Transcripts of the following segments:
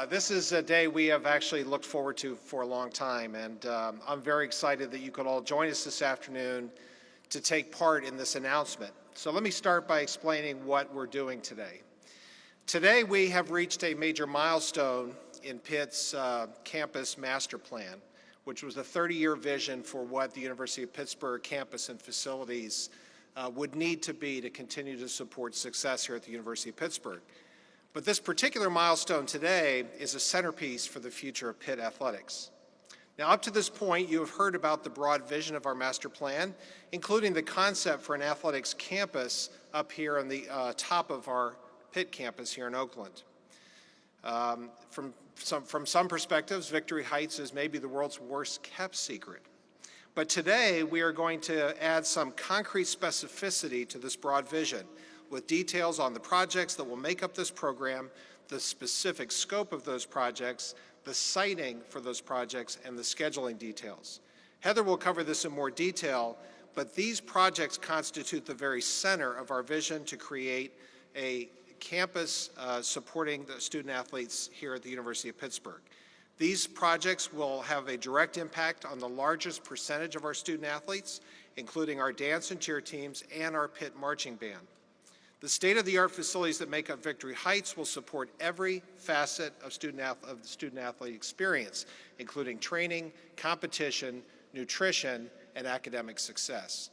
This is a day we have actually looked forward to for a long time, and I'm very excited that you could all join us this afternoon to take part in this announcement. So let me start by explaining what we're doing today. Today we have reached a major milestone in Pitt's campus master plan, which was a 30-year vision for what the University of Pittsburgh campus and facilities would need to be to continue to support success here at the University of Pittsburgh. But this particular milestone today is a centerpiece for the future of Pitt athletics. Now, up to this point, you have heard about the broad vision of our master plan, including the concept for an athletics campus up here on the top of our Pitt campus here in Oakland. From some perspectives, Victory Heights is maybe the world's worst kept secret. But today, we are going to add some concrete specificity to this broad vision, with details on the projects that will make up this program, the specific scope of those projects, the siting for those projects, and the scheduling details. Heather will cover this in more detail, but these projects constitute the very center of our vision to create a campus supporting the student athletes here at the University of Pittsburgh. These projects will have a direct impact on the largest percentage of our student athletes, including our dance and cheer teams and our Pitt marching band. The state-of-the-art facilities that make up Victory Heights will support every facet of the student-athlete experience, including training, competition, nutrition, and academic success.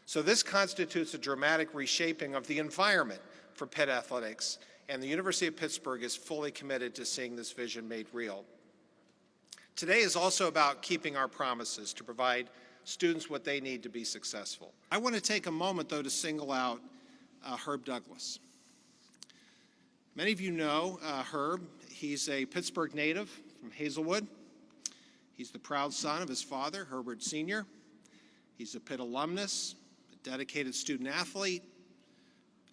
So this constitutes a dramatic reshaping of the environment for Pitt athletics, and the University of Pittsburgh is fully committed to seeing this vision made real. Today is also about keeping our promises to provide students what they need to be successful. I want to take a moment, though, to single out Herb Douglas. Many of you know Herb. He's a Pittsburgh native from Hazelwood. He's the proud son of his father, Herbert Sr. He's a Pitt alumnus, a dedicated student athlete,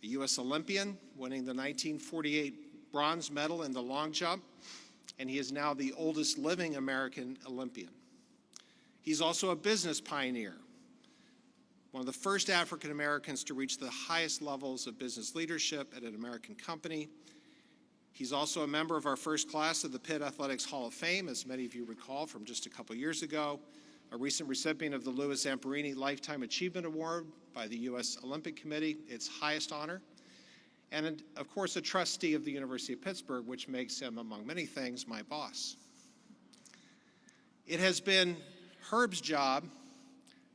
a U.S. Olympian, winning the 1948 bronze medal in the long jump, and he is now the oldest living American Olympian. He's also a business pioneer, one of the first African Americans to reach the highest levels of business leadership at an American company. He's also a member of our first class of the Pitt Athletics Hall of Fame, as many of you recall from just a couple years ago, a recent recipient of the Louis Zamperini Lifetime Achievement Award by the U.S. Olympic Committee, its highest honor, and of course a trustee of the University of Pittsburgh, which makes him, among many things, my boss. It has been Herb's job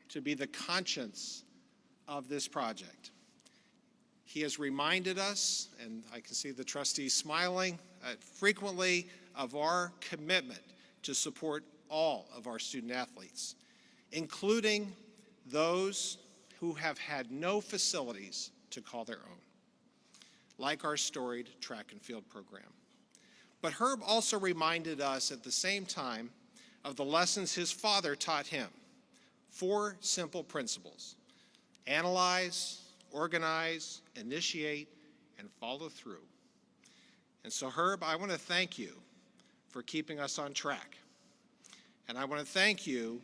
to be the conscience of this project. He has reminded us, and I can see the trustees smiling, frequently of our commitment to support all of our student athletes, including those who have had no facilities to call their own, like our storied track and field program. But Herb also reminded us at the same time of the lessons his father taught him. 4 simple principles: analyze, organize, initiate, and follow through. And so, Herb, I want to thank you for keeping us on track. And I want to thank you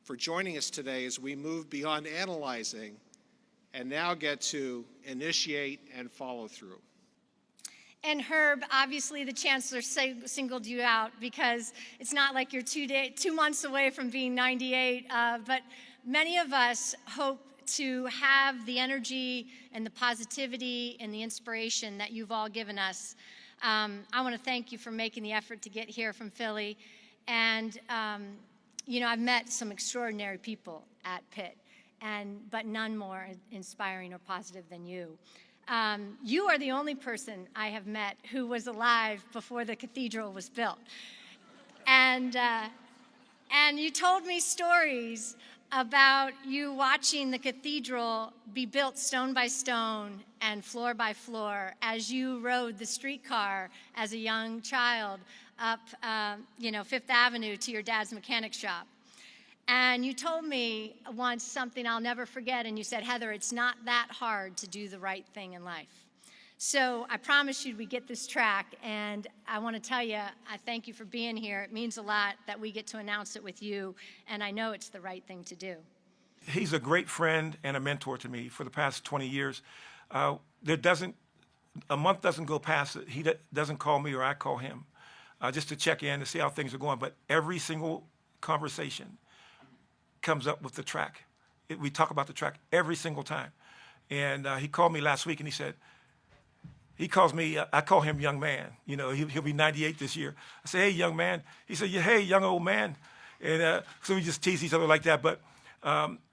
for joining us today as we move beyond analyzing and now get to initiate and follow through. And Herb, obviously the chancellor singled you out because it's not like you're 2 months away from being 98, but many of us hope to have the energy and the positivity and the inspiration that you've all given us. I want to thank you for making the effort to get here from Philly. And, you know, I've met some extraordinary people at Pitt, but none more inspiring or positive than you. You are the only person I have met who was alive before the cathedral was built. And you told me stories about you watching the cathedral be built stone by stone and floor by floor as you rode the streetcar as a young child up, Fifth Avenue to your dad's mechanic shop. And you told me once something I'll never forget, and you said, Heather, it's not that hard to do the right thing in life. So I promised you we'd get this track, and I want to tell you, I thank you for being here. It means a lot that we get to announce it with you, and I know it's the right thing to do. He's a great friend and a mentor to me for the past 20 years. There doesn't a month doesn't go past that he doesn't call me or I call him, just to check in to see how things are going. But every single conversation comes up with the track. We talk about the track every single time. And he called me last week and he said, he calls me, I call him young man. You know, he'll be 98 this year. I say, hey, young man. He said, yeah, hey, young old man. And so we just tease each other like that. But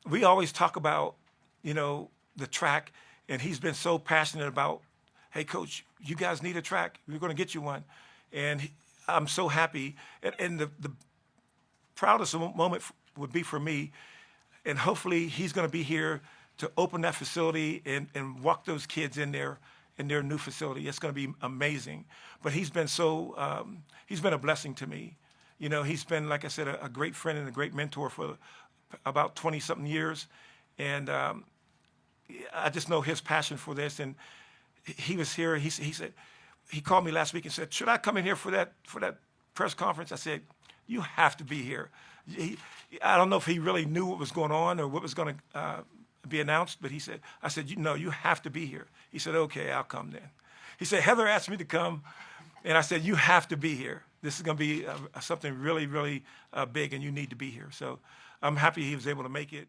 we always talk about, you know, the track. And he's been so passionate about, hey, Coach, you guys need a track. We're going to get you one. And I'm so happy. And the proudest moment would be for me. And hopefully he's going to be here to open that facility and walk those kids in their new facility. It's going to be amazing. But he's been so, he's been a blessing to me. You know, he's been, like I said, a great friend and a great mentor for about 20-something years. And I just know his passion for this. And he was here. He said, he called me last week and said, should I come in here for that press conference? I said, you have to be here. I don't know if he really knew what was going on or what was going to be announced, but I said, no, you have to be here. He said, okay, I'll come then. He said, Heather asked me to come, and I said, you have to be here. This is going to be something really, really big, and you need to be here. So I'm happy he was able to make it.